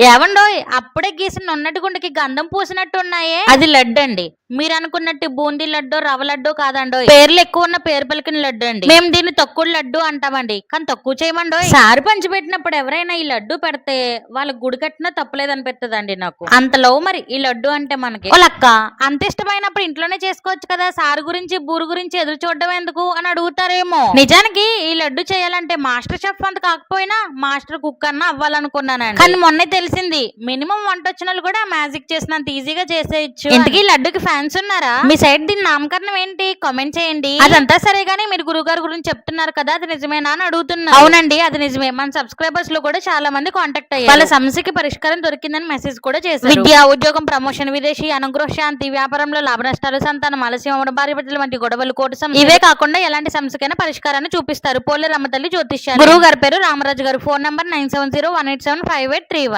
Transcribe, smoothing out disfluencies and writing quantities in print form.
ఏవండోయ్, అప్పుడే గీసిన ఉన్నటి గుండెకి గంధం పూసినట్టు ఉన్నాయే, అది లడ్డు అండి. మీరు అనుకున్నట్టు బూందీ లడ్డు రవ్వ లడ్డు కాదండో, పేర్లు ఎక్కువ ఉన్న పేరు పలికిన లడ్డు అండి. మేము దీన్ని తక్కువ లడ్డు అంటామండి, కానీ తక్కువ చేయమండో. సారి పంచి పెట్టినప్పుడు ఎవరైనా ఈ లడ్డు పెడితే వాళ్ళ గుడి కట్టినా తప్పలేదనిపిస్తుందండి నాకు. అంతలో మరి ఈ లడ్డు అంటే మనకి వాళ్ళక్క అంత ఇష్టమైనప్పుడు ఇంట్లోనే చేసుకోవచ్చు కదా, సారు గురించి బూరు గురించి ఎదురు చూడడం ఎందుకు అని అడుగుతారేమో. నిజానికి ఈ లడ్డు చేయాలంటే మాస్టర్ షెఫ్ అంత కాకపోయినా మాస్టర్ కుక్ అన్న అవ్వాలనుకున్నానండి. కానీ మొన్నే తెలిసింది మినిమం వంట వచ్చిన వాళ్ళు కూడా మ్యాజిక్ చేసినంత ఈజీగా చేసేయచ్చు. ఇంటికి లడ్డుకి ఫ్యాన్స్ ఉన్నారా? మీ సైడ్ దీని నామకరణం ఏంటి? కామెంట్ చేయండి. అదంతా సరే గానీ మీరు గురుగారు గురించి చెప్తున్నారు కదా, అది నిజమేనా అని అడుగుతున్నారు. అవునండి, అది నిజమే. మన సబ్స్క్రైబర్స్ లో కూడా చాలా మంది కాంటాక్ట్ అయ్యారు. వాళ్ళ సమస్యకి పరిష్కారం దొరికిందని మెసేజ్ కూడా చేశారు. విద్య, ఉద్యోగం, ప్రమోషన్, విదేశీ అనుగ్రహ శాంతి, వ్యాపారంలో లాభ నష్టాలు, సంతానం, ఆలస్యం అవ్వడం, భార్య బిడ్డల వంటి గొడవలు, కోర్టు సమస్యలు, ఇవే కాకుండా ఎలాంటి సమస్యకైనా పరిష్కారాన్ని చూపిస్తారు. పోలేరమ్మ తల్లి జ్యోతిష్యాలు. గురువు గారి పేరు రామరాజు గారు. Phone number 9701875831.